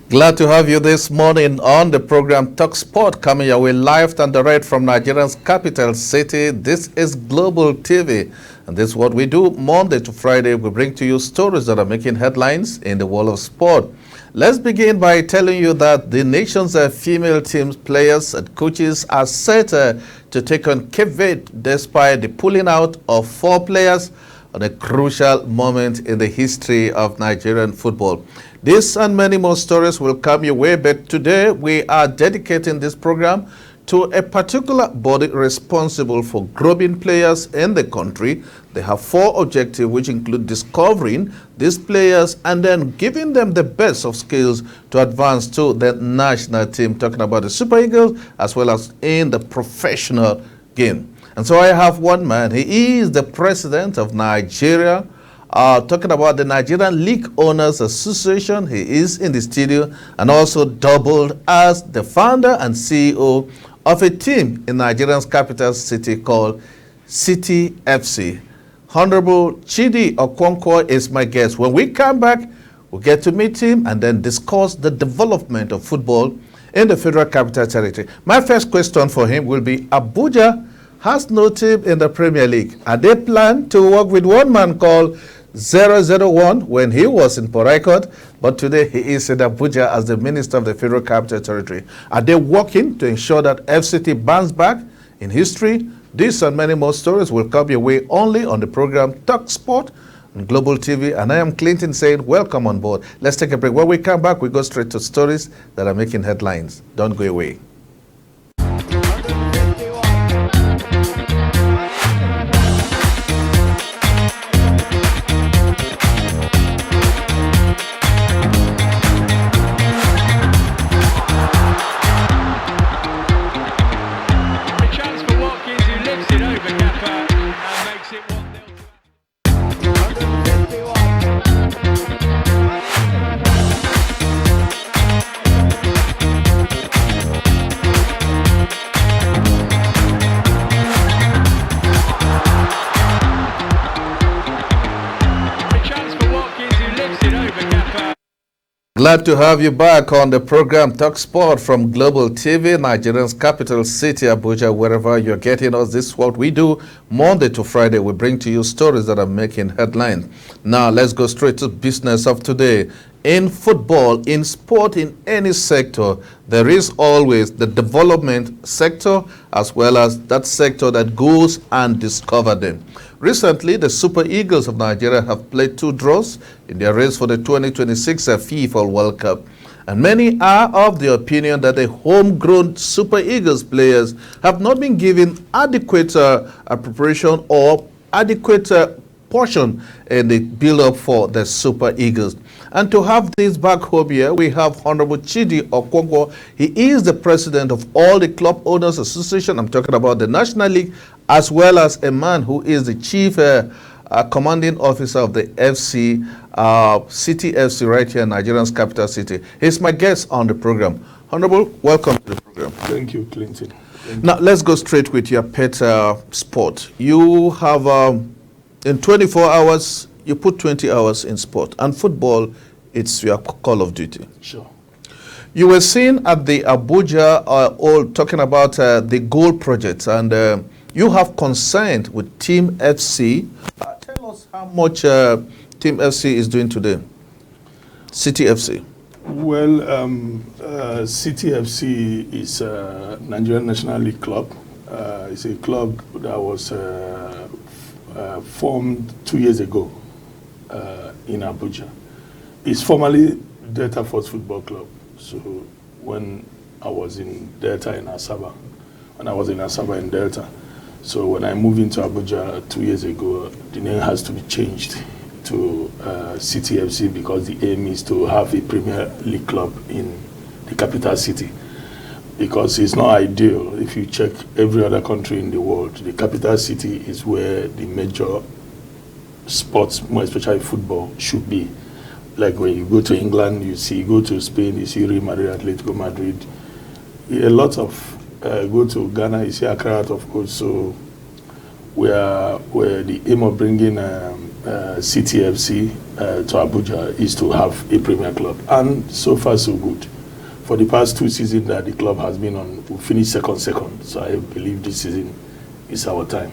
Glad to have you this morning on the program Talk Sport, coming your way live and direct from Nigeria's capital city. This is Global TV, and this is what we do Monday to Friday. We bring to you stories that are making headlines in the world of sport. Let's begin by telling you that the nation's female teams, players and coaches are set to take on Cape Verde despite the pulling out of 4 players on a crucial moment in the history of Nigerian football. This and many more stories will come your way, but today we are dedicating this program to a particular body responsible for grooming players in the country. They have 4 objectives, which include discovering these players and then giving them the best of skills to advance to the national team, talking about the Super Eagles as well as in the professional game. And so I have one man. He is the president of Nigeria, talking about the Nigerian League Owners Association. He is in the studio and also doubled as the founder and CEO of a team in Nigeria's capital city called City FC. Honorable Chidi Okonkwo is my guest. When we come back, we'll get to meet him and then discuss the development of football in the Federal Capital Territory. My first question for him will be, Abuja has no team in the Premier League. Are they plan to work with one man called 001 when he was in Port Harcourt, but today he is in Abuja as the Minister of the Federal Capital Territory? Are they working to ensure that FCT bounce back in history? This and many more stories will come your way only on the program Talk Sport on Global TV. And I am Clinton saying welcome on board. Let's take a break. When we come back, we go straight to stories that are making headlines. Don't go away. Glad to have you back on the program Talk Sport from Global TV, Nigeria's capital city, Abuja, wherever you're getting us. This is what we do Monday to Friday. We bring to you stories that are making headlines. Now, let's go straight to business of today. In football, in sport, in any sector, there is always the development sector as well as that sector that goes and discovers them. Recently, the Super Eagles of Nigeria have played 2 draws in their race for the 2026 FIFA World Cup. And many are of the opinion that the homegrown Super Eagles players have not been given adequate preparation or adequate portion in the build-up for the Super Eagles. And to have this back home here, we have Honorable Chidi Okonkwo. He is the president of all the Club Owners Association. I'm talking about the National League, as well as a man who is the chief commanding officer of the FC, City FC, right here in Nigeria's capital city. He's my guest on the program. Honorable, welcome to the program. Thank you, Clinton. Now, let's go straight with your pet sport. You have, in 24 hours, you put 20 hours in sport. And football, it's your call of duty. Sure. You were seen at the Abuja, all talking about the goal project, and you have concerned with Team FC. Tell us how much Team FC is doing today. City FC. Well, City FC is a Nigerian National League club. It's a club that was formed 2 years ago in Abuja. It's formerly Delta Force Football Club. So when I was in Delta in Asaba, in Delta, so when I moved into Abuja 2 years ago, the name has to be changed to City FC because the aim is to have a Premier League club in the capital city. Because it's not ideal. If you check every other country in the world, the capital city is where the major sports, more especially football, should be. Like when you go to England, you go to Spain, you see Real Madrid, Atletico Madrid. A lot of go to Ghana, you see Accra, of course. So where the aim of bringing CTFC to Abuja is to have a Premier club, and so far so good. For the past 2 seasons that the club has been on, we finished second. So I believe this season is our time.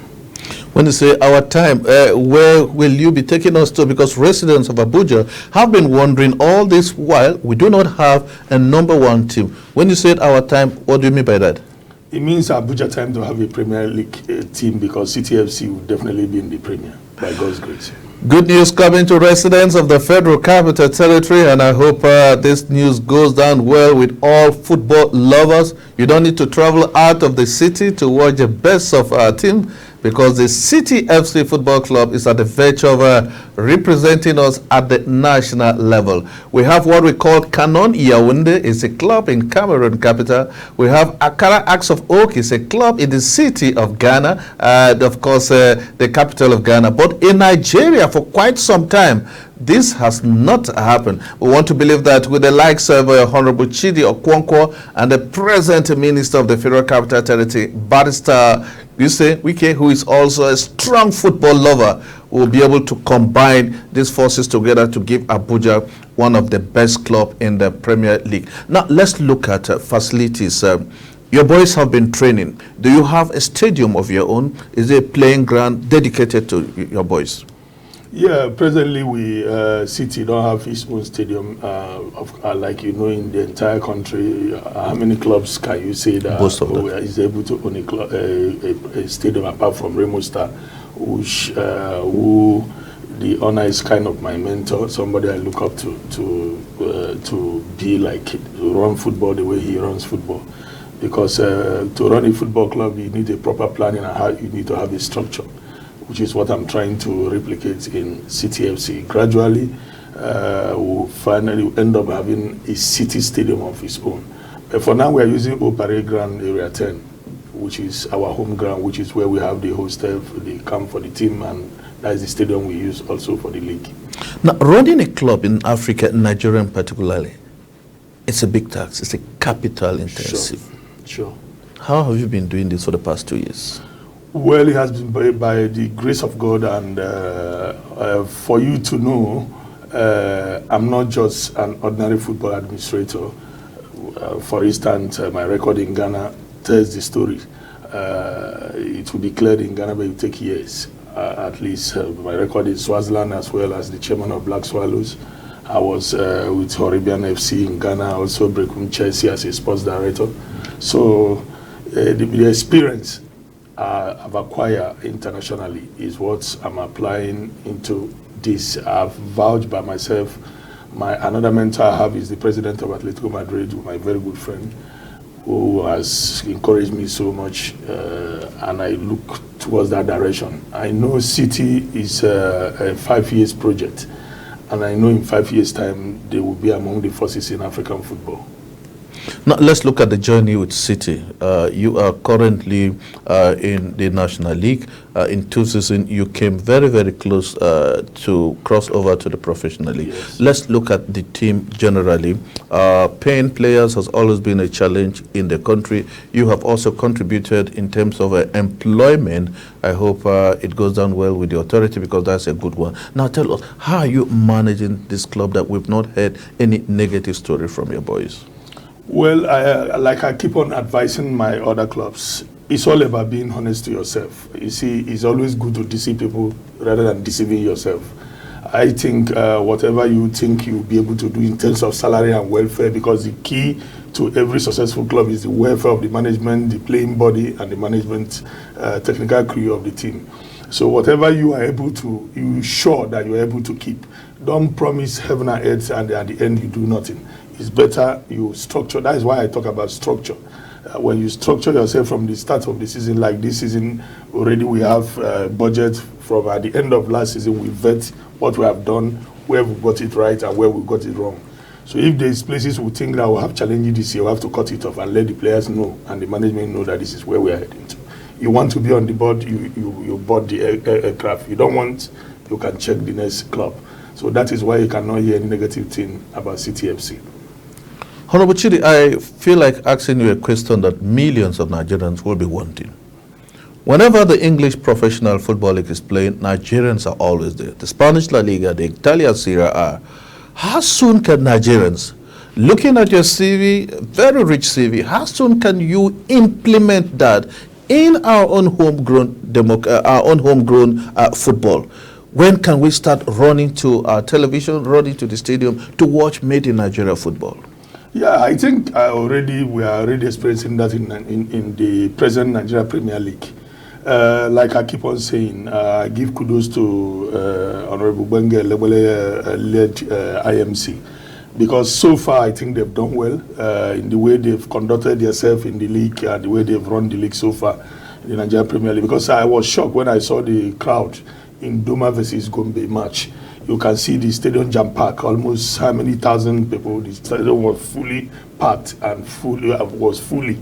When you say our time, where will you be taking us to? Because residents of Abuja have been wondering all this while we do not have a number 1 team. When you said our time, what do you mean by that? It means Abuja time to have a Premier League team, because City FC will definitely be in the Premier, by God's grace. Good news coming to residents of the Federal Capital Territory, and I hope this news goes down well with all football lovers. You don't need to travel out of the city to watch the best of our team, because the City FC Football Club is at the verge of representing us at the national level. We have what we call Canon Yaoundé, it's a club in Cameroon capital. We have Akara Axe of Oak, it's a club in the city of Ghana, and of course the capital of Ghana. But in Nigeria, for quite some time, this has not happened. We want to believe that with the likes of Honorable Chidi Okonkwo and the present Minister of the Federal Capital Territory, Barrister Wike, who is also a strong football lover, will be able to combine these forces together to give Abuja one of the best clubs in the Premier League. Now, let's look at facilities. Your boys have been training. Do you have a stadium of your own? Is there a playing ground dedicated to your boys? Yeah, presently City don't have its own stadium. Like you know, in the entire country, how many clubs can you say that is able to own a stadium apart from Remo Star, who the owner is kind of my mentor, somebody I look up to be like, to run football the way he runs football. Because to run a football club, you need a proper planning and you need to have a structure, which is what I'm trying to replicate in City FC. Gradually, we'll finally end up having a city stadium of its own. But for now, we are using Opare Ground Area 10, which is our home ground, which is where we have the hostel, the camp for the team, and that is the stadium we use also for the league. Now, running a club in Africa, Nigeria particularly, it's a big tax. It's a capital intensive. Sure. How have you been doing this for the past 2 years? Well, it has been by the grace of God, and for you to know, I'm not just an ordinary football administrator. For instance, my record in Ghana tells the story. It will be cleared in Ghana, but it will take years. At least my record in Swaziland, as well as the chairman of Black Swallows. I was with Horabian FC in Ghana, also Brekum Chelsea as a sports director. So the experience I've acquired internationally is what I'm applying into this. I've vouched by myself. Another mentor I have is the president of Atletico Madrid, my very good friend, who has encouraged me so much, and I look towards that direction. I know City is a 5 years project, and I know in 5 years' time they will be among the forces in African football. Now, let's look at the journey with City. You are currently in the National League. In 2 seasons, you came very, very close to cross over to the Professional League. Yes. Let's look at the team generally. Paying players has always been a challenge in the country. You have also contributed in terms of employment. I hope it goes down well with the authority, because that's a good one. Now, tell us, how are you managing this club that we've not heard any negative story from your boys? Well, like I keep on advising my other clubs, it's all about being honest to yourself. You see, it's always good to deceive people rather than deceiving yourself. I think whatever you think you'll be able to do in terms of salary and welfare, because the key to every successful club is the welfare of the management, the playing body, and the management technical crew of the team. So whatever you are able to, you're sure that you're able to keep. Don't promise heaven and earth and at the end you do nothing. It's better you structure. That is why I talk about structure. When you structure yourself from the start of the season, like this season, already we have budget from at the end of last season. We vet what we have done, where we got it right and where we got it wrong. So if there's places we think that we'll have challenges this year, we have to cut it off and let the players know and the management know that this is where we are heading to. You want to be on the board, you board the aircraft. You don't want, you can check the next club. So that is why you cannot hear any negative thing about City FC. Honorable Chidi, I feel like asking you a question that millions of Nigerians will be wanting. Whenever the English Professional Football League is playing, Nigerians are always there. The Spanish La Liga, the Italian Serie A. How soon can Nigerians, looking at your CV, very rich CV, how soon can you implement that in our own homegrown football? When can we start running to our television, running to the stadium to watch Made in Nigeria football? Yeah, I think we are already experiencing that in the present Nigeria Premier League. Like I keep on saying, I give kudos to Honorable Benge led IMC, because so far I think they've done well in the way they've conducted themselves in the league and the way they've run the league so far in the Nigeria Premier League. Because I was shocked when I saw the crowd in Doma versus Gombe match. You can see the stadium jam-packed, almost how many thousand people. The stadium was fully packed and was fully.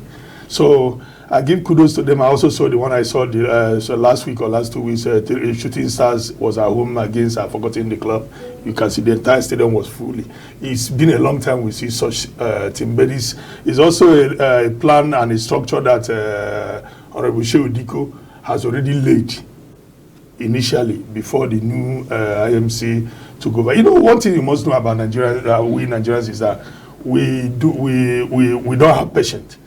So I give kudos to them. I also saw the one I saw so last week or last 2 weeks. Shooting Stars was at home against, I've forgotten the club. You can see the entire stadium was fully. It's been a long time we see such team. But it's also a plan and a structure that Honorable Shehu Diko has already laid initially before the new IMC took over. You know, one thing you must know about Nigeria, we Nigerians, is that we don't have patience.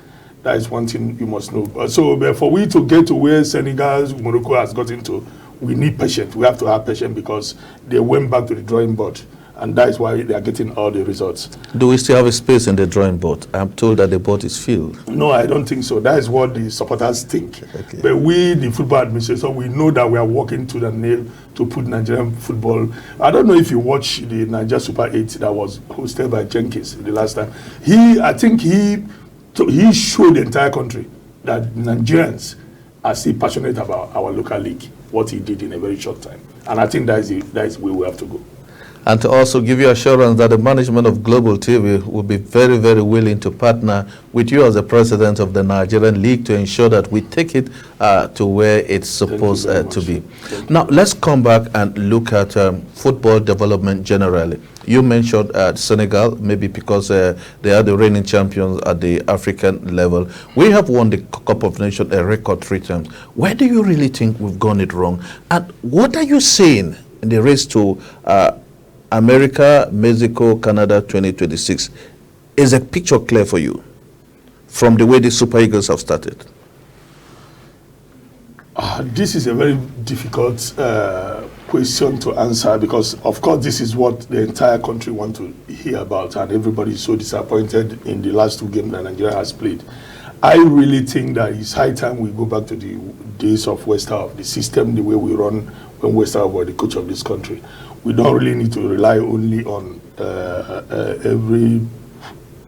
That is one thing you must know. So for we to get to where Senegal, Morocco has gotten to, we need patience. We have to have patience because they went back to the drawing board. And that is why they are getting all the results. Do we still have a space in the drawing board? I'm told that the board is filled. No, I don't think so. That is what the supporters think. Okay. But we, the football administration, we know that we are working to the nail to put Nigerian football. I don't know if you watch the Nigeria Super 8 that was hosted by Jenkins the last time. I think he showed the entire country that Nigerians are still passionate about our local league, what he did in a very short time. And I think that is where we have to go. And to also give you assurance that the management of Global TV will be very, very willing to partner with you as the president of the Nigerian League to ensure that we take it to where it's supposed to be. Now, let's come back and look at football development generally. You mentioned Senegal, maybe because they are the reigning champions at the African level. We have won the Cup of Nations a record 3 times. Where do you really think we've gone it wrong? And what are you saying in the race to America, Mexico, Canada 2026? Is the picture clear for you from the way the Super Eagles have started? This is a very difficult question to answer because, of course, this is what the entire country wants to hear about, and everybody is so disappointed in the last 2 games that Nigeria has played. I really think that it's high time we go back to the days of Westerhoff, the system, the way we run when Westerhoff was the coach of this country. We don't really need to rely only on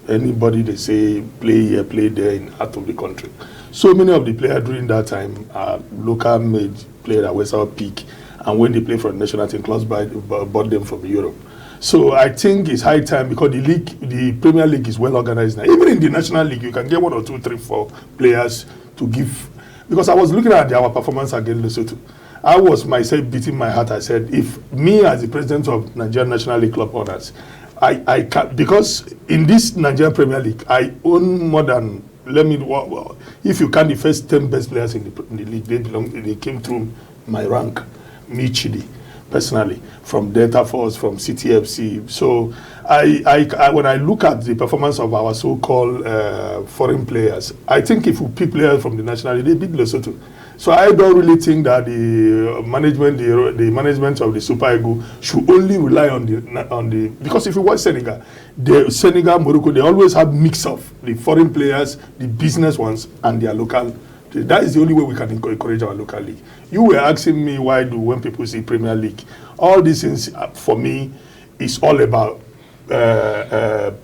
anybody they say play here, play there in out of the country. So many of the players during that time are local made players at Westerhoff peak, and when they play for the national team, clubs bought them from Europe. So I think it's high time because the Premier League is well organized now. Even in the National League, you can get 1 or 2, 3, 4 players to give. Because I was looking at our performance against Lesotho. I was myself beating my heart. I said, if me as the president of Nigerian National League Club Owners, I can, because in this Nigerian Premier League, I own more than, if you count the first 10 best players in the league, they came through my rank, me Chidi, personally, from Delta Force, from CTFC. So when I look at the performance of our so-called foreign players, I think if we pick players from the National League, they beat Lesotho. So I don't really think that the management of the Super Eagles should only rely on the because if you watch Senegal, Morocco, they always have mix of the foreign players, the business ones, and their local. That is the only way we can encourage our local league. You were asking me when people see Premier League, all these things for me is all about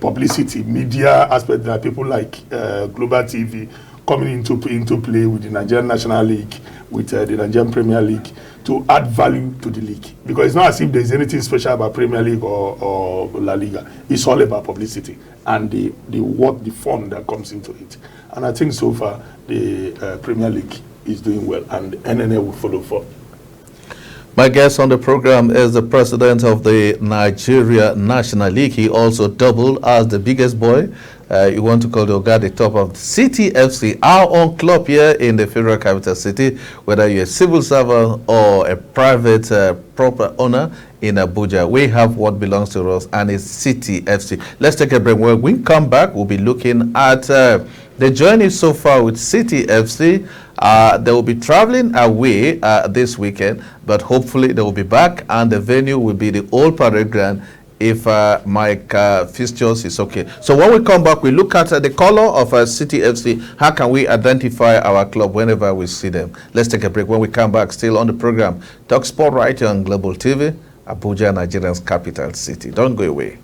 publicity, media aspect that people like Global TV coming into play with the Nigerian National League, with the Nigerian Premier League, to add value to the league. Because it's not as if there's anything special about Premier League or La Liga. It's all about publicity and the fun that comes into it. And I think so far the Premier League is doing well, and NNL will follow for. My guest on the program is the president of the Nigeria National League. He also doubled as the biggest boy. You want to call the Oga the top of City FC, our own club here in the Federal Capital City, whether you're a civil servant or a private proper owner in Abuja. We have what belongs to us, and it's City FC. Let's take a break. When we come back, we'll be looking at the journey so far with City FC. They will be traveling away this weekend, but hopefully they will be back, and the venue will be the Old Parade Ground if Mike fixtures is okay. So when we come back, we look at the color of City FC. How can we identify our club whenever we see them? Let's take a break. When we come back, still on the program, Talk Sport right here on Global TV, Abuja, Nigeria's capital city. Don't go away.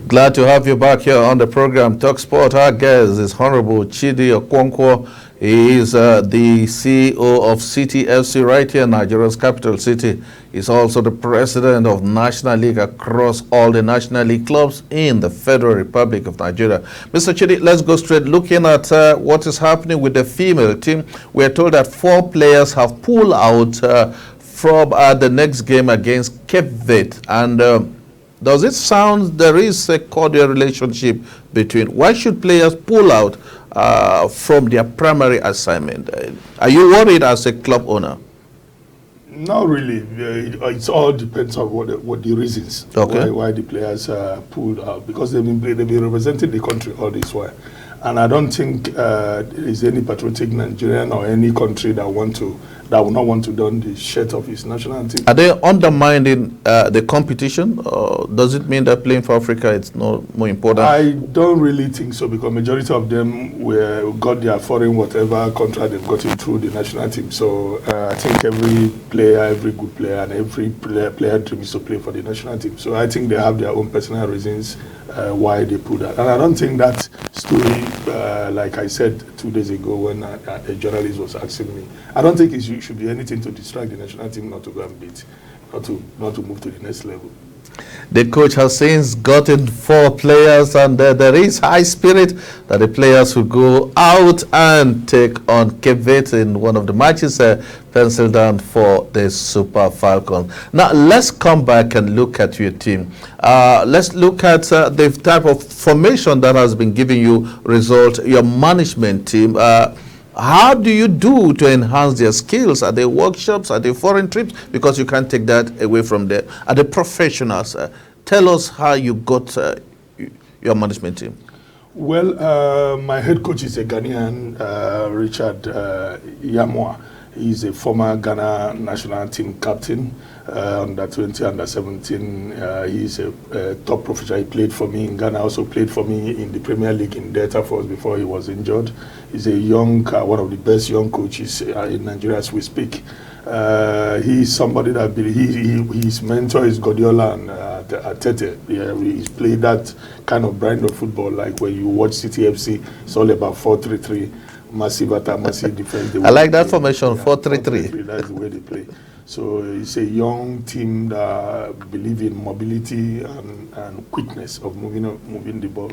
Glad to have you back here on the program, Talk Sport. Our guest is Honorable Chidi Okonkwo. He is the CEO of City FC right here in Nigeria's capital city. He's also the president of National League across all the National League clubs in the Federal Republic of Nigeria. Mr. Chidi, let's go straight looking at what is happening with the female team. We're told that 4 players have pulled out from the next game against Cape Verde. And does it sound there is a cordial relationship between? Why should players pull out from their primary assignment? Are you worried as a club owner? Not really. It all depends on what the reasons why the players pulled out, because they've been representing the country all this while, and I don't think there is any patriotic Nigerian or any country that will not want to don the shirt of his national team. Are they undermining the competition, or does it mean that playing for Africa is not more important? I don't really think so, because majority of them got their foreign whatever contract they've gotten through the national team. So I think every player, every good player, and every player dreams to play for the national team. So I think they have their own personal reasons why they put that. And I don't think that story, like I said 2 days ago when a journalist was asking me, I don't think it should be anything to distract the national team not to go and beat, not to move to the next level. The coach has since gotten 4 players, and there is high spirit that the players will go out and take on Cape Verde in one of the matches penciled down for the Super Falcons. Now, let's come back and look at your team. Let's look at the type of formation that has been giving you result, your management team. How do you do to enhance their skills? Are they workshops? Are they foreign trips? Because you can't take that away from them. Are they professionals? Tell us how you got your management team. Well, my head coach is a Ghanaian, Richard Yamwa. He's a former Ghana national team captain, under 20, under 17. He's a top professional. He played for me in Ghana, also played for me in the Premier League in Delta Force before he was injured. He's a young, one of the best young coaches in Nigeria as we speak. He's somebody that his mentor is Guardiola and Tete. He's played that kind of brand of football, like when you watch City FC, it's all about 4-3-3. Massive attack, massive defense. I like that formation, 4-3-3. That's the way they play. So it's a young team that believe in mobility and quickness of moving the ball.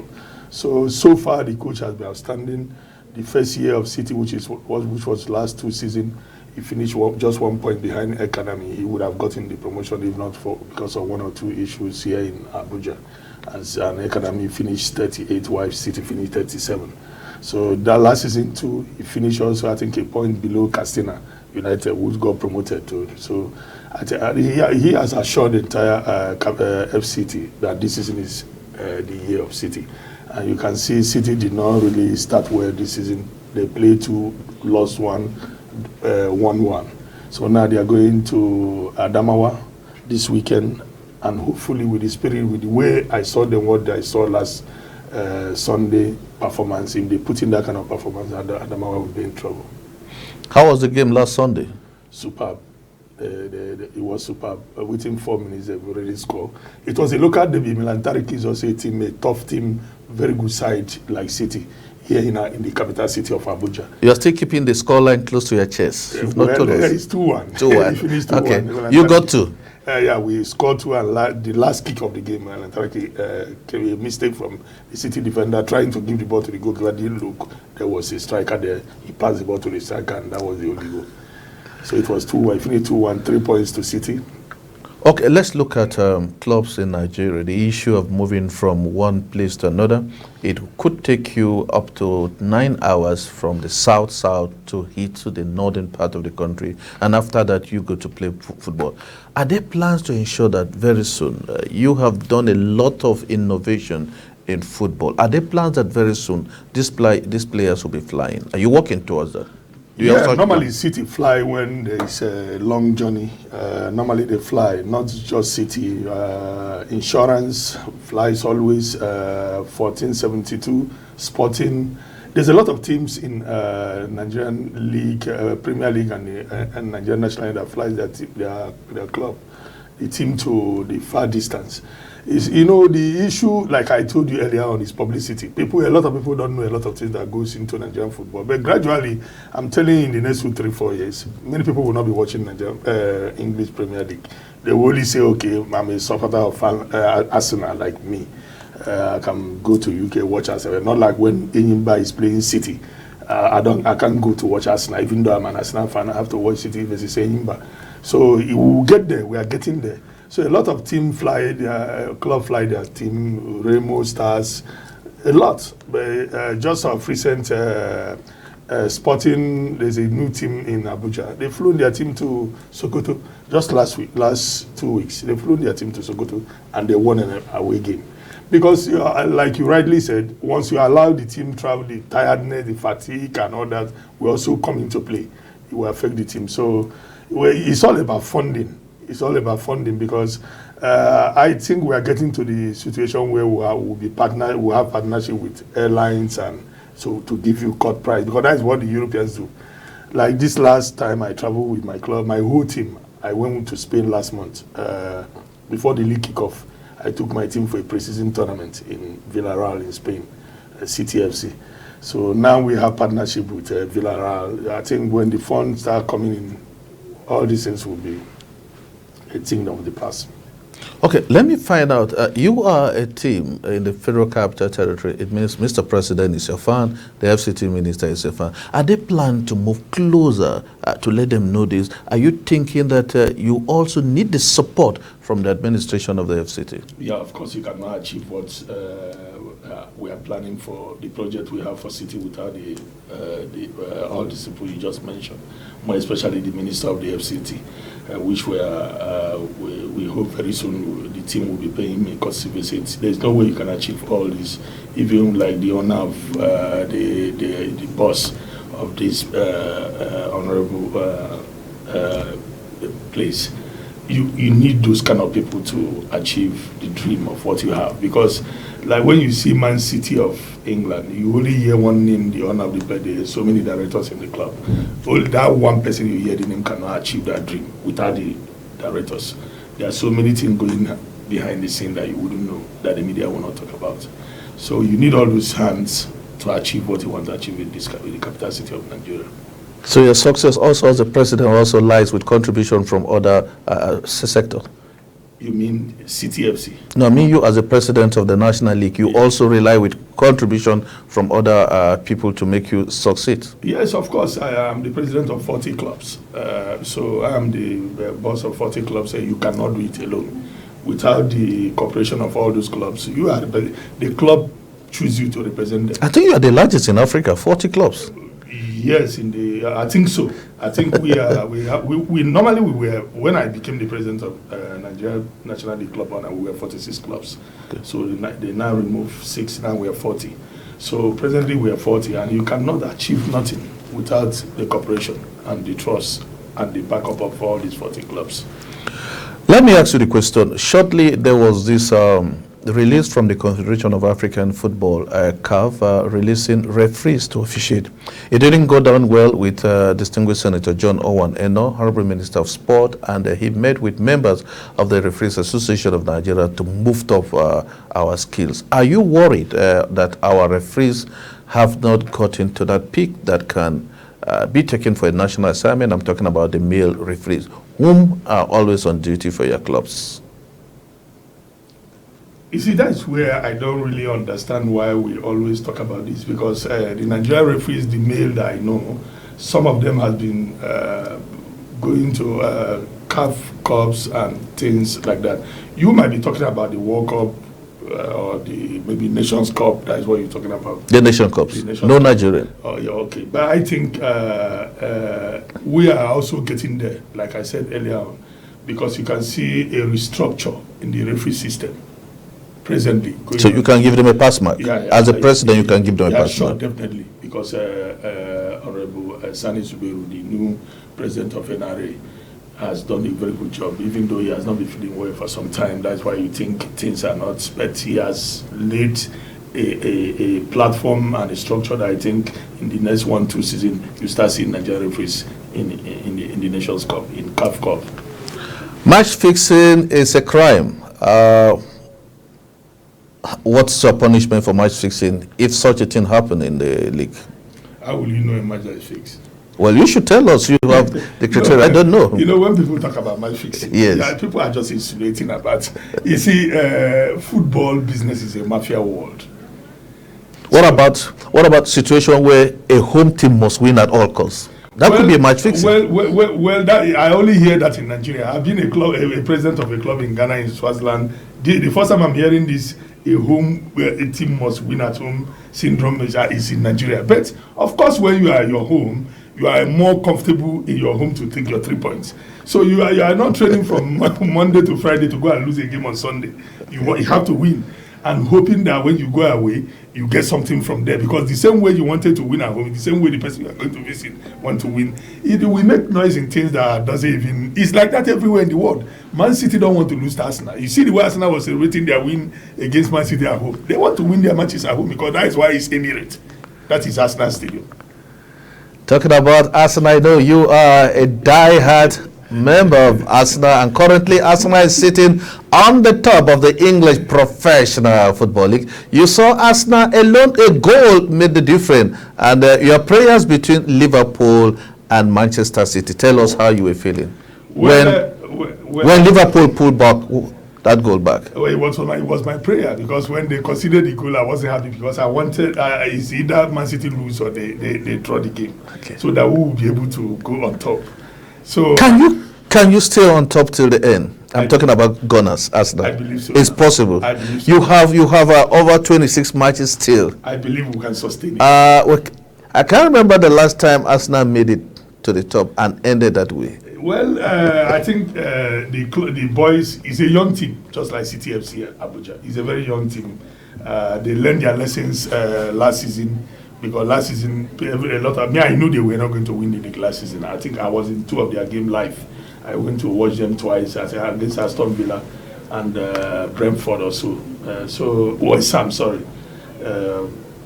So far the coach has been outstanding. The first year of City, which was last 2 seasons, he finished just 1 point behind Academy. He would have gotten the promotion if not because of 1 or 2 issues here in Abuja. As an Academy finished 38, while City finished 37. So that last season too, he finished also I think a point below Castina United, which got promoted to. So he has assured the entire FCT that this season is the year of City. And you can see City did not really start well this season. They played 2, lost 1, 1-1. So now they are going to Adamawa this weekend and hopefully with the spirit, with the way I saw them, what I saw last Sunday performance, if they put in that kind of performance, Adamawa would be in trouble. How was the game last Sunday? Superb. It was superb. Within 4 minutes, they've already scored. It was a local derby. Milan Tarik is also a team, a tough team, very good side like City here in the capital city of Abuja. You are still keeping the scoreline close to your chest. You've not told us. It's 2-1. 2-1. Finished 2-1. Okay. You got 2. Yeah, we scored 2, and the last kick of the game, Milan Tarik came a mistake from the City defender trying to give the ball to the goalkeeper. Didn't look. There was a striker there. He passed the ball to the striker, and that was the only goal. So it was 2-1. Finished 2-1, 3 points to City. Okay, let's look at clubs in Nigeria. The issue of moving from one place to another. It could take you up to 9 hours from the south to hit to the northern part of the country, and after that you go to play football. Are there plans to ensure that very soon? You have done a lot of innovation in football. Are there plans that very soon these players will be flying? Are you working towards that? Yeah, normally City fly when there is a long journey. Normally they fly, not just City. Insurance flies always. 1472, Sporting. There's a lot of teams in Nigerian League, Premier League, and Nigerian National League that flies their club, the team to the far distance. The issue, like I told you earlier on, is publicity. A lot of people don't know a lot of things that goes into Nigerian football. But gradually, I'm telling you, in the next 2, 3, 4 years, many people will not be watching English Premier League. They will only say, okay, I'm a supporter of Arsenal, like me. I can go to UK, watch Arsenal. Not like when Enyimba is playing City. I can't go to watch Arsenal, even though I'm an Arsenal fan. I have to watch City versus Enyimba. So we will get there. We are getting there. So a lot of teams fly, club fly their team, Remo Stars, a lot. But just of recent Sporting, there's a new team in Abuja. They flew their team to Sokoto just last 2 weeks. They flew their team to Sokoto and they won an away game. Because like you rightly said, once you allow the team travel, the tiredness, the fatigue and all that will also come into play. It will affect the team. So it's all about funding. It's all about funding because I think we are getting to the situation where we'll have partnership with airlines and so to give you cut price, because that's what the Europeans do. Like this last time I traveled with my club, my whole team, I went to Spain last month. Before the league kickoff, I took my team for a pre-season tournament in Villarreal in Spain, CTFC. So now we have partnership with Villarreal. I think when the funds start coming in, all these things will be a thing of the past. Okay, let me find out. You are a team in the Federal Capital Territory. It means Mr. President is your fan, the FCT Minister is your fan. Are they planning to move closer to let them know this? Are you thinking that you also need the support from the administration of the FCT? Yeah, of course you cannot achieve what we are planning for the project we have for City without all the people you just mentioned, more especially the Minister of the FCT. Which we hope very soon the team will be paying me cost visit. There's no way you can achieve all this, even like the owner of the boss of this honorable place. You need those kind of people to achieve the dream of what you have, because like when you see Man City of England, you only hear one name, the owner of the club. There are so many directors in the club. Only that one person you hear the name cannot achieve that dream without the directors. There are so many things going behind the scene that you wouldn't know, that the media will not talk about. So you need all those hands to achieve what you want to achieve in the capital city of Nigeria. So your success also as a president also lies with contribution from other sectors? You mean CTFC? No, I mean you as a president of the National League, you also rely with contribution from other people to make you succeed? Yes, of course. I am the president of 40 clubs. So I am the boss of 40 clubs. You cannot do it alone. Without the cooperation of all those clubs, you are the club choose you to represent them. I think you are the largest in Africa, 40 clubs. Yes, I think so. I think we normally were, when I became the president of Nigeria National League Club owner, we were 46 clubs. Okay. So they now remove 6, now we are 40. So presently we are 40, and you cannot achieve nothing without the cooperation and the trust and the backup of all these 40 clubs. Let me ask you the question. Shortly, there was this release from the Confederation of African Football, CAF, releasing referees to officiate. It didn't go down well with distinguished Senator John Owen Eno, Honorable Minister of Sport, and he met with members of the Referees Association of Nigeria to move up our skills. Are you worried that our referees have not gotten to that peak that can be taken for a national assignment? I'm talking about the male referees, whom are always on duty for your clubs. You see, that's where I don't really understand why we always talk about this, because the Nigerian referees, the male that I know, some of them have been going to CAF Cups and things like that. You might be talking about the World Cup or the maybe Nations Cup. That is what you're talking about. The Nation Cups. No Nigerian. Oh, yeah, okay. But I think we are also getting there, like I said earlier on, because you can see a restructure in the referee system presently. So you can give them a pass mark? Yeah, as a president, you can give them a pass mark? Sure, definitely. Because Honorable Sani Zuberu, the new president of NRA, has done a very good job, even though he has not been feeling well for some time. That's why you think things are not, but he has laid a platform and a structure that I think in the next 1-2 seasons, you start seeing Nigerian referees in the Nations Cup, in CAF Cup. Match fixing is a crime. What's your punishment for match fixing if such a thing happened in the league? How will you know a match that is fixed? Well, you should tell us. You have the criteria. I don't know. You know, when people talk about match fixing, yes. Yeah, people are just insinuating about. You see, football business is a mafia world. What about situation where a home team must win at all costs? That could be a match fixing. Well, that, I only hear that in Nigeria. I've been a president of a club in Ghana, in Swaziland. The first time I'm hearing this, a team must win at home syndrome is in Nigeria. But of course, when you are at your home, you are more comfortable in your home to take your 3 points. So you are not training from Monday to Friday to go and lose a game on Sunday. You have to win, and hoping that when you go away, you get something from there. Because the same way you wanted to win at home, the same way the person you are going to visit want to win. We make noise in things that doesn't even. It's like that everywhere in the world. Man City don't want to lose to Arsenal. You see the way Arsenal was celebrating their win against Man City at home. They want to win their matches at home because that is why it's Emirates. That is Arsenal Stadium. Talking about Arsenal, I know you are a die-hard member of Arsenal, and currently Arsenal is sitting on the top of the English Professional Football League. You saw Arsenal alone, a goal made the difference, and your prayers between Liverpool and Manchester City. Tell us how you were feeling when Liverpool pulled back that goal back. Well, it was my prayer, because when they considered the goal, I wasn't happy, because I wanted it's either Man City lose or they draw the game, okay, so that we will be able to go on top. So can you stay on top till the end? I'm talking about Gunners, Arsenal. I believe so. It's possible. I believe so. You have over 26 matches still. I believe we can sustain it. I can't remember the last time Arsenal made it to the top and ended that way. Well, I think the boys is a young team, just like City FC at Abuja. It's a very young team. They learned their lessons last season, because last season I knew they were not going to win the league last season. I think I was in 2 of their games live. I went to watch them twice against Aston Villa and Brentford also. Sam, sorry.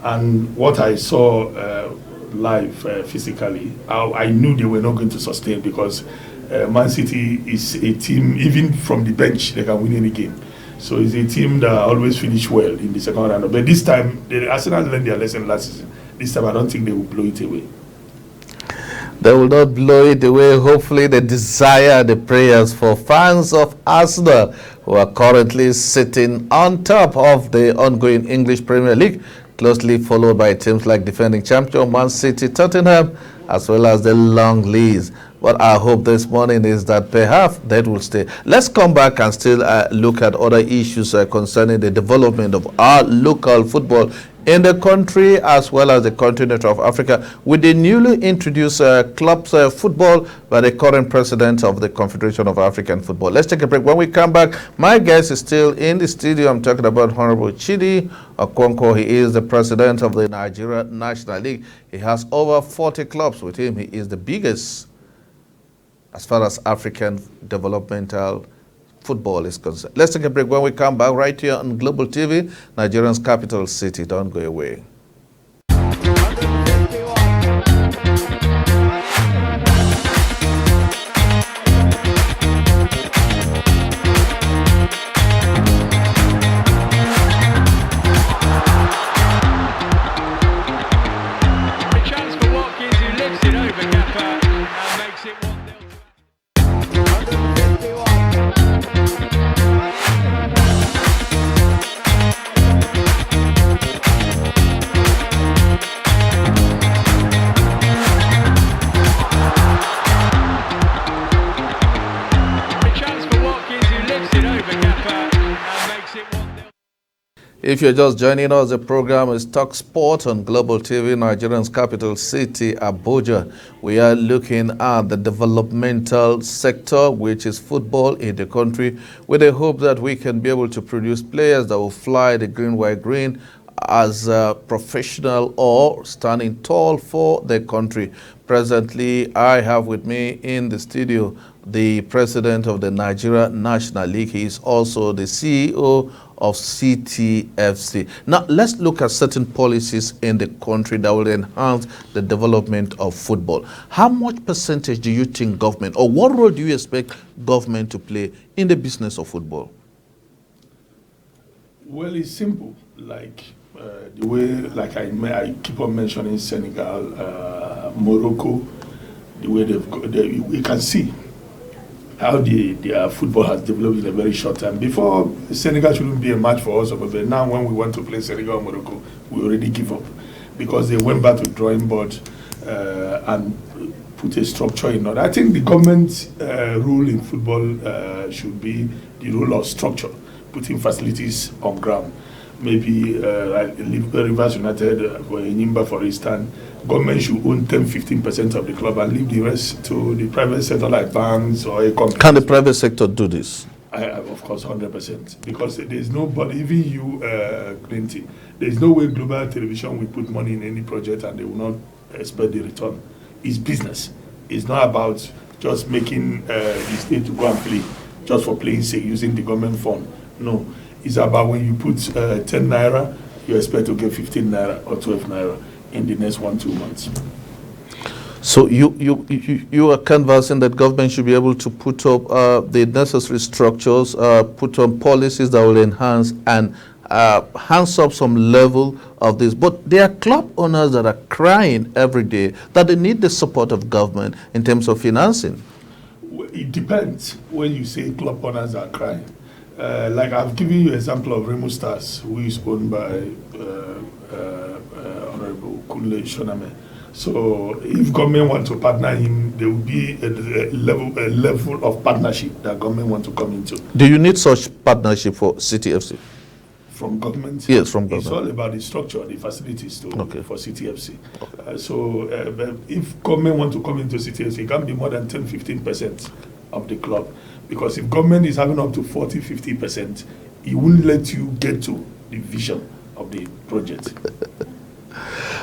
And what I saw live physically, I knew they were not going to sustain, because Man City is a team, even from the bench, they can win any game. So it's a team that always finish well in the second round. But this time, the Arsenal learned their lesson last season. This time, I don't think they will blow it away. They will not blow it away. Hopefully, they desire the prayers for fans of Arsenal, who are currently sitting on top of the ongoing English Premier League, closely followed by teams like defending champion Man City, Tottenham, as well as the long list. What I hope this morning is that perhaps that will stay. Let's come back and still look at other issues concerning the development of our local football in the country as well as the continent of Africa, with the newly introduced clubs football by the current president of the Confederation of African Football. Let's take a break. When we come back, my guest is still in the studio. I'm talking about Honorable Chidi Okonkwo. He is the president of the Nigeria National League. He has over 40 clubs with him. He is the biggest as far as African developmental football is concerned. Let's take a break. When we come back right here on Global TV, Nigeria's capital city. Don't go away. If you're just joining us, the program is Talk Sport on Global TV, Nigeria's capital city, Abuja. We are looking at the developmental sector, which is football in the country, with the hope that we can be able to produce players that will fly the green, white, green as a professional or standing tall for the country. Presently, I have with me in the studio the president of the Nigeria National League. He is also the CEO of CTFC. Now, let's look at certain policies in the country that will enhance the development of football. How much percentage do you think government, or what role do you expect government to play in the business of football? Well, it's simple. Like the way, like I keep on mentioning Senegal, Morocco, the way we can see how their football has developed in a very short time. Before, Senegal shouldn't be a match for us, but now when we want to play Senegal or Morocco, we already give up because they went back to drawing board and put a structure in order. I think the government's rule in football should be the rule of structure, putting facilities on ground. Maybe Rivers United or Enyimba, for instance, government should own 10-15% of the club and leave the rest to the private sector like banks or a company. Can the private sector do this? Of course, 100%. Because there's nobody, even you, Clinty, there's no way Global Television will put money in any project and they will not expect the return. It's business. It's not about just making the state to go and play, just for playing sake, using the government fund. No. It's about when you put 10 naira, you expect to get 15 naira or 12 naira in the next 1-2 months. So you are canvassing that government should be able to put up the necessary structures, put on policies that will enhance and hands up some level of this. But there are club owners that are crying every day that they need the support of government in terms of financing. It depends when you say club owners are crying. Like I've given you an example of Remo Stars, who is owned by Honorable Kunle Shoname. So if government want to partner him, there will be a level of partnership that government want to come into. Do you need such partnership for CTFC? From government? Yes, from government. It's all about the structure, the facilities for CTFC. Okay. So if government want to come into CTFC, it can be more than 10-15% of the club. Because if government is having up to 40-50%, it won't let you get to the vision of the project.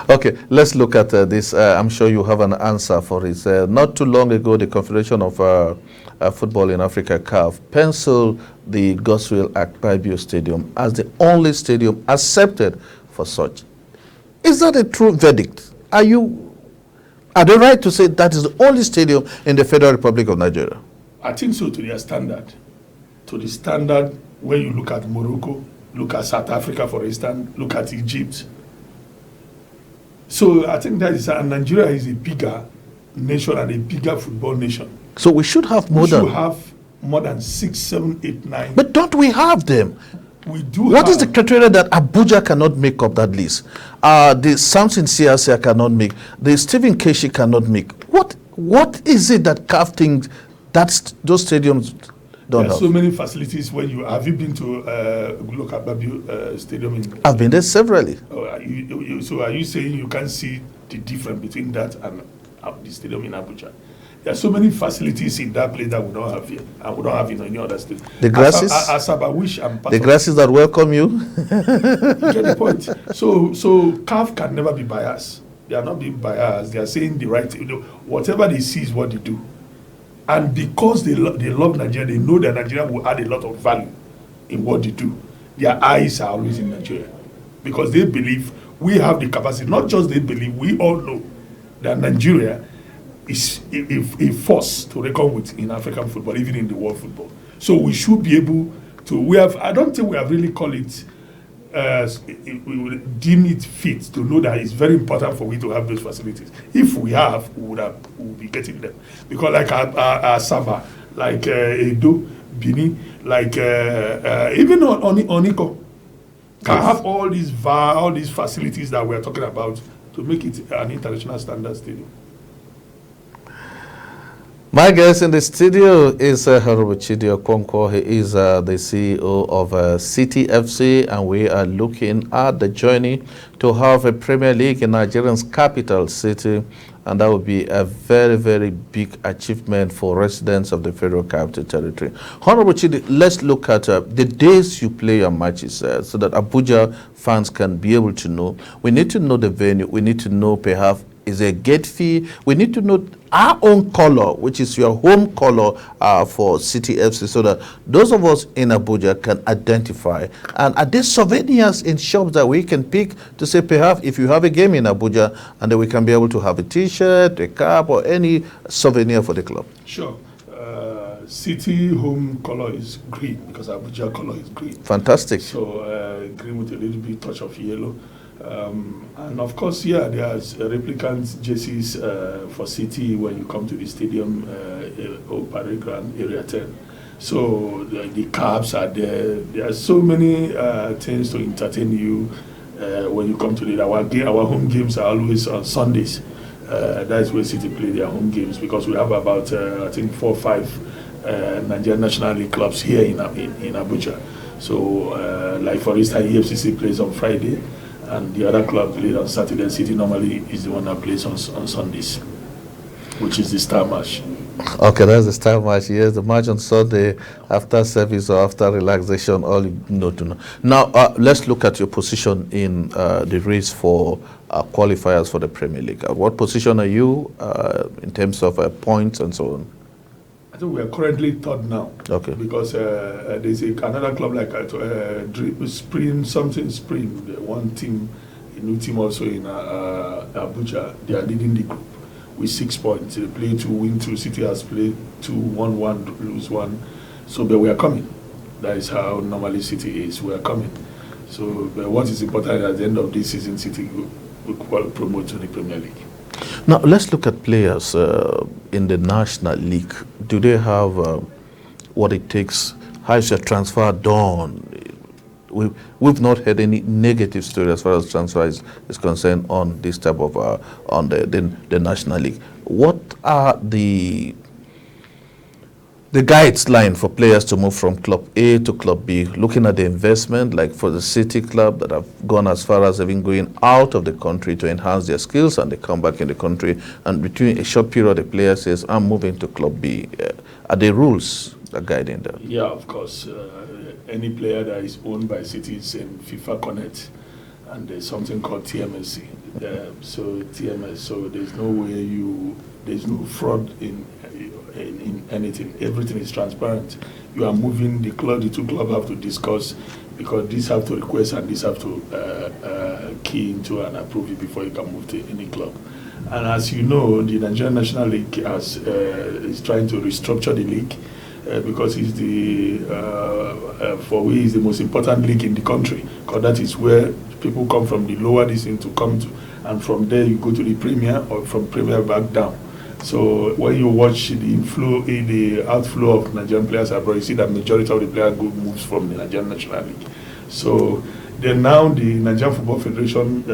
Okay, let's look at this. I'm sure you have an answer for it. Not too long ago, the Confederation of Football in Africa, CAF, penciled the Godswill Akpabio Stadium as the only stadium accepted for such. Is that a true verdict? Are they right to say that is the only stadium in the Federal Republic of Nigeria? I think so, to their standard. To the standard, when you look at Morocco, look at South Africa, for instance, look at Egypt. So I think that is, Nigeria is a bigger nation and a bigger football nation. So we should have more than 6, 7, 8, 9. But don't we have them? We do. What is the criteria that Abuja cannot make up that list? The Samson Siasia cannot make. The Stephen Keshi cannot make. What is it that CAF thinks those stadiums don't have? So many facilities. Have you been to look at Babio Stadium? I've been there severally. So are you saying you can't see the difference between that and the stadium in Abuja? There are so many facilities in that place that we don't have here, and we don't have in any other state. The grasses? The grasses that welcome you? You get the point. So CAF can never be biased. They are not being biased. They are saying the right thing. Whatever they see is what they do. And because they love Nigeria, they know that Nigeria will add a lot of value in what they do. Their eyes are always in Nigeria because they believe we have the capacity. Not just they believe, we all know that Nigeria is a force to reckon with in African football, even in the world football. So we should be able to. I don't think we have really called it. We will deem it fit to know that it's very important for we to have those facilities. If we have, we will be getting them. Because like our Saba, like Edo, Bini, like even Oniko, can have all these facilities that we're talking about to make it an international standard stadium. My guest in the studio is Honorable Chidi Okonkwo. He is the CEO of City FC, and we are looking at the journey to have a Premier League in Nigeria's capital city, and that would be a very, very big achievement for residents of the Federal Capital Territory. Honorable Chidi, let's look at the days you play your matches so that Abuja fans can be able to know. We need to know the venue. We need to know perhaps is a gate fee. We need to know our own color, which is your home color for City FC, so that those of us in Abuja can identify. And are there souvenirs in shops that we can pick to say perhaps if you have a game in Abuja, and then we can be able to have a T-shirt, a cap, or any souvenir for the club? Sure. City home color is green because Abuja color is green. Fantastic. So green with a little bit touch of yellow. And of course, there's replicant jerseys for City when you come to the stadium, Old Parade Ground, Area 10. So the caps are there. There are so many things to entertain you when you come to our home games are always on Sundays. That's where City play their home games because we have about, I think, 4 or 5 Nigerian National League clubs here in Abuja. So, like for instance, EFCC plays on Friday, and the other club plays on Saturday. City normally is the one that plays on Sundays, which is the Star Match. Okay, that's the Star Match. Yes, the match on Sunday after service or after relaxation, all you know to know. Now, let's look at your position in the race for qualifiers for the Premier League. What position are you in terms of points and so on? I think we are currently third now. Okay. Because there's another club like Spring, one team, a new team also in Abuja. They are leading the group with 6 points. They play 2, win 2. City has played 2, won 1, lose 1. So, but we are coming. That is how normally City is. We are coming. So, but what is important at the end of this season, City will promote to the Premier League. Now, let's look at players in the National League. Do they have what it takes? How is your transfer done? We've not had any negative story as far as transfer is concerned on this type of, on the National League. What are the guideline for players to move from Club A to Club B, looking at the investment, like for the City Club that have gone as far as even going out of the country to enhance their skills, and they come back in the country, and between a short period the player says, I'm moving to Club B. Are there rules that guiding them? Yeah, of course. Any player that is owned by City is in FIFA Connect, and there's something called TMSC. So TMS, so there's no way there's no fraud in anything. Everything is transparent. You are moving, the two clubs have to discuss, because these have to request and these have to key into and approve it before you can move to any club. And as you know, the Nigerian National League is trying to restructure the league because it's for we is the most important league in the country, because that is where people come from the lower division to come to, and from there you go to the Premier, or from Premier back down. So when you watch the outflow of Nigerian players abroad, you see that majority of the players moves from the Nigerian National League. So then now the Nigerian Football Federation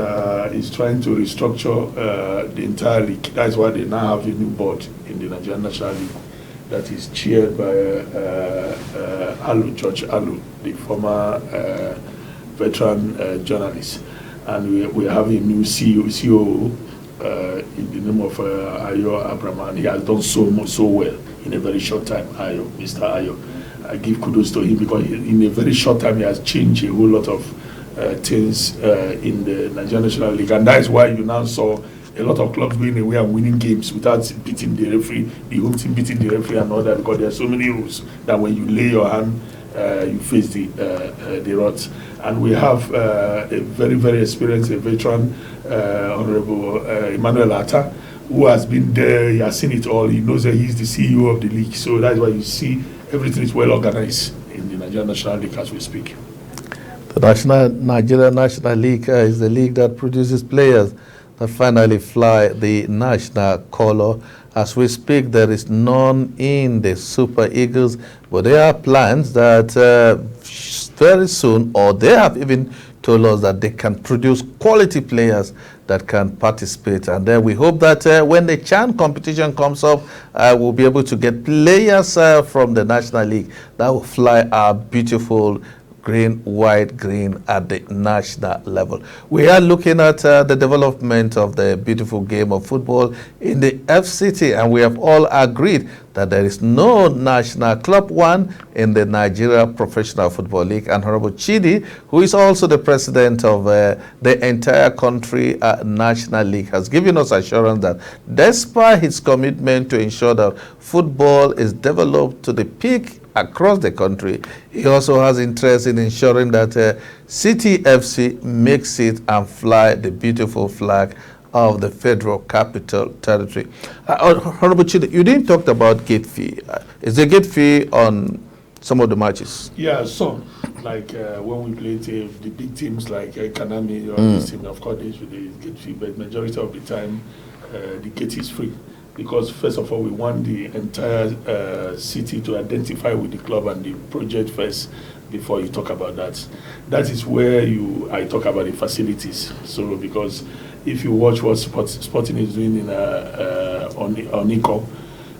is trying to restructure the entire league. That's why they now have a new board in the Nigerian National League that is chaired by George Alu, the former veteran journalist. And we have a new CEO in the name of Ayo Abraham, and he has done so well in a very short time. Mr. Ayo, I give kudos to him, because in a very short time he has changed a whole lot of things in the Nigerian National League, and that is why you now saw a lot of clubs going away and winning games without beating the referee, the home team beating the referee and all that, because there are so many rules that when you lay your hand, you face the rods. And we have a very, very experienced veteran, Honorable Emmanuel Atta, who has been there, he has seen it all, he knows that he's the CEO of the league. So that's why you see everything is well organized in the Nigerian National League as we speak. The Nigerian National League is the league that produces players that finally fly the national color. As we speak, there is none in the Super Eagles, but there are plans that very soon, or they have even told us that they can produce quality players that can participate. And then we hope that when the CHAN competition comes up, we'll be able to get players from the National League that will fly our beautiful green, white, green at the national level. We are looking at the development of the beautiful game of football in the FCT, and we have all agreed that there is no national club one in the Nigeria Professional Football League. And Honorable Chidi, who is also the president of the entire country National League, has given us assurance that despite his commitment to ensure that football is developed to the peak across the country, he also has interest in ensuring that City FC makes it and fly the beautiful flag of the Federal Capital Territory. Honorable Chidi, you didn't talk about gate fee. Is there gate fee on some of the matches? Yeah, some. Like when we play the big teams like Kanami or this team, of course, there's the gate fee, but majority of the time, the gate is free. Because first of all, we want the entire city to identify with the club and the project first before you talk about that. That is where I talk about the facilities. So because if you watch what Sporting is doing in on Iko,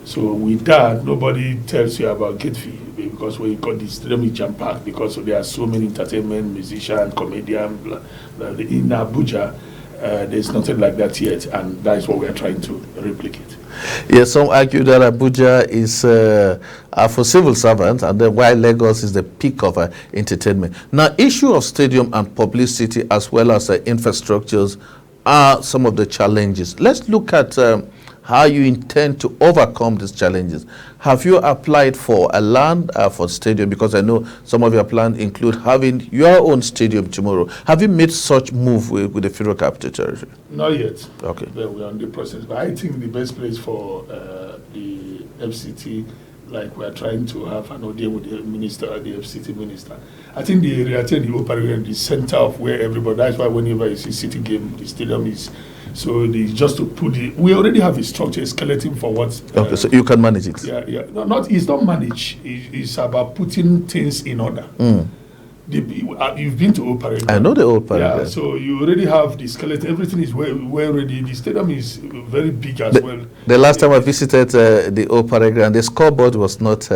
so with that, nobody tells you about gate fee, because when you got the stadium is jam-packed, because there are so many entertainment, musicians, comedians, in Abuja. There's nothing like that yet, and that is what we are trying to replicate. Yes, some argue that Abuja is for civil servants, and then while Lagos is the peak of entertainment. Now, issue of stadium and publicity as well as infrastructures are some of the challenges. Let's look at how you intend to overcome these challenges. Have you applied for a land for stadium? Because I know some of your plans include having your own stadium tomorrow. Have you made such move with the Federal Capital Territory? Not yet. Okay. But we are in the process. But I think the best place for the FCT, like we are trying to have an audio with the minister, the FCT minister. I think the area, the operation, the center of where everybody, that's why whenever you see city game, the stadium is. So just to put we already have a structure, a skeleton for what. Okay, so you can manage it. Yeah. No, it's not manage. It's about putting things in order. You've been to Old Parade. I know the Old Parade. Yeah, so you already have the skeleton. Everything is well ready. The stadium is very big as well. The last time I visited the Old Parade, and the scoreboard was not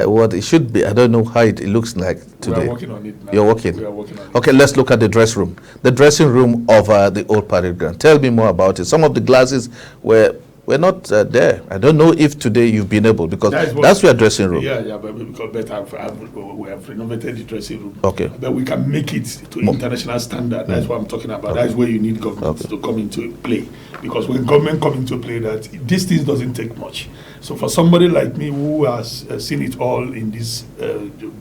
what it should be. I don't know how it looks like today. We are working on it now. You're working? We are working on it. Okay, let's look at the dressing room. The dressing room of the Old Parade Ground. Tell me more about it. Some of the glasses were not there. I don't know if today you've been able, because that's your dressing room. Yeah, but we have renovated the dressing room. Okay. But we can make it to international standard. That's what I'm talking about. Okay. That's where you need government to come into play. Because when government come into play, that this thing doesn't take much. So for somebody like me who has seen it all in this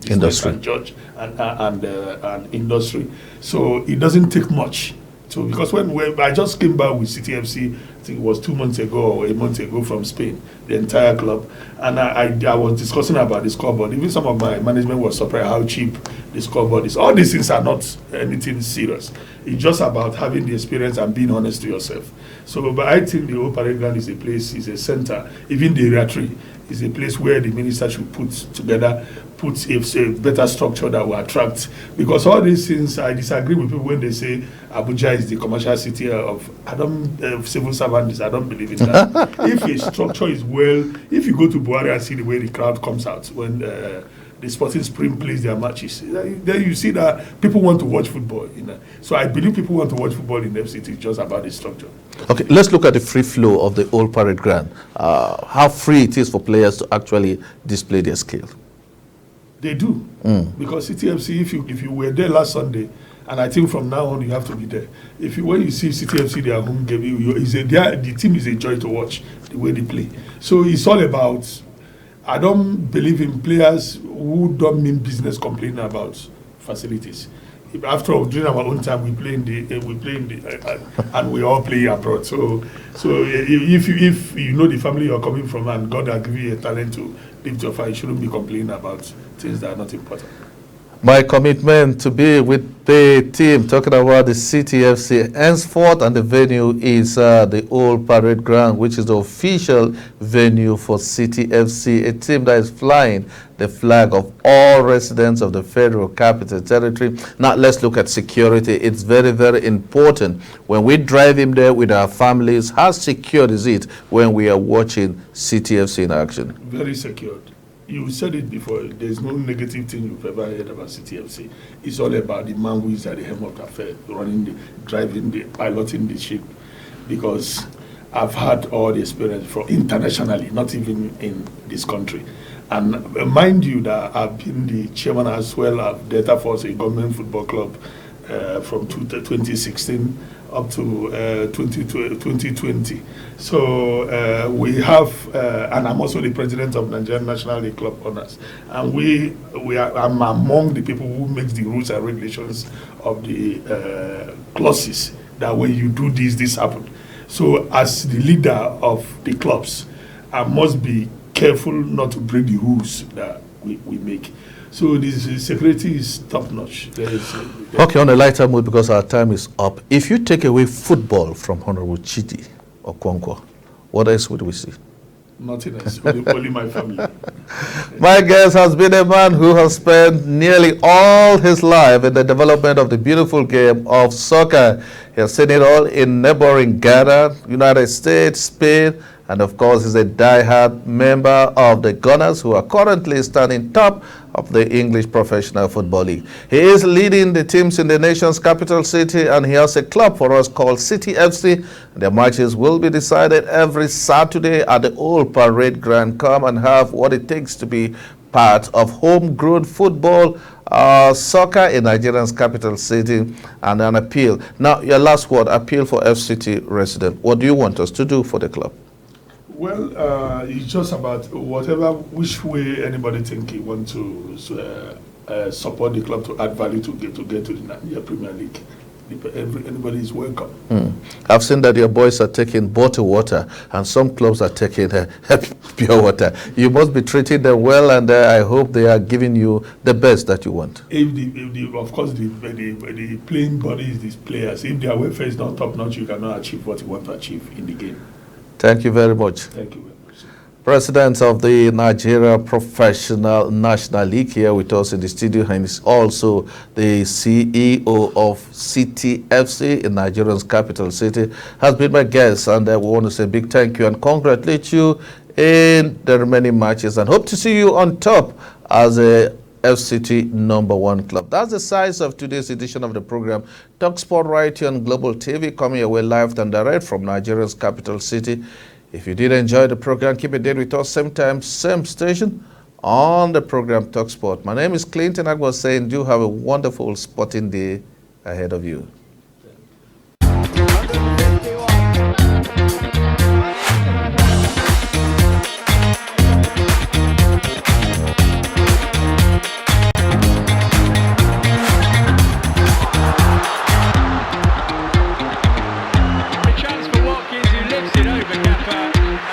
industry and judge and industry, so it doesn't take much. So because when I just came back with City FC, I think it was 2 months ago or a month ago from Spain, the entire club, and I was discussing about the scoreboard. Even some of my management was surprised how cheap the scoreboard is. All these things are not anything serious. It's just about having the experience and being honest to yourself. So, but I think the Old Parade Ground is a place, is a center. Even the area 3 is a place where the minister should put a better structure that will attract. Because all these things, I disagree with people when they say Abuja is the commercial city of civil servants. I don't believe in that. If a structure is well, if you go to Buhari and see the way the crowd comes out when the Sporting Spring plays their matches, then you see that people want to watch football. So I believe people want to watch football in the FCT. It's just about the structure. Okay, let's look at the free flow of the Old Parade Ground. How free it is for players to actually display their skill. They do, because City FC, if you were there last Sunday, And I think from now on, you have to be there. When you see City FC, their home game, the team is a joy to watch, the way they play. So it's all about, I don't believe in players who don't mean business complaining about facilities. After all, during our own time, we play in the, and we all play abroad. So if you know the family you're coming from and God has given you a talent to lift your fire, you shouldn't be complaining about things that are not important. My commitment to be with the team, talking about the City FC, henceforth, and the venue is the Old Parade Ground, which is the official venue for City FC, a team that is flying the flag of all residents of the Federal Capital Territory. Now, let's look at security. It's very, very important. When we drive in there with our families, how secure is it when we are watching City FC in action? Very secured. You said it before, there's no negative thing you've ever heard about City FC. It's all about the man who is at the helm of the affair, piloting the ship. Because I've had all the experience from internationally, not even in this country. And mind you that I've been the chairman as well of Delta Force, a government football club, from 2016 up to 2020. So we have, and I'm also the president of Nigerian National League Club Owners, and I'm among the people who makes the rules and regulations of the clauses that when you do this happen. So as the leader of the clubs, I must be careful not to break the rules that we make. So this security is top notch. Okay, on a lighter mood, because our time is up. If you take away football from Honorable Chidi Okonkwo, what else would we see? Nothing else, only my family. My guest has been a man who has spent nearly all his life in the development of the beautiful game of soccer. He has seen it all in neighboring Ghana, United States, Spain, and of course is a die-hard member of the Gunners, who are currently standing top of the English Professional Football League. He is leading the teams in the nation's capital city, and he has a club for us called City FC. Their matches will be decided every Saturday at the Old Parade Ground. Come and have what it takes to be part of homegrown football, soccer in Nigeria's capital city, and an appeal. Now, your last word, appeal for FCT resident. What do you want us to do for the club? Well, it's just about which way anybody think he want to support the club to add value to get to the Nigeria Premier League. Anybody is welcome. I've seen that your boys are taking bottled water, and some clubs are taking pure water. You must be treating them well, and I hope they are giving you the best that you want. Of course, the playing bodies, these players, if their welfare is not top notch, you cannot achieve what you want to achieve in the game. Thank you very much. Thank you very much. President of the Nigeria Professional National League here with us in the studio, and is also the CEO of City FC in Nigeria's capital city, has been my guest, and we want to say a big thank you and congratulate you in the remaining matches, and hope to see you on top as a FCT #1 club. That's the size of today's edition of the program Talk Sport right here on Global TV, coming your way live and direct from Nigeria's capital city. If you did enjoy the program, keep it there with us, same time, same station on the program Talk Sport. My name is Clinton Agbo, saying do have a wonderful sporting day ahead of you.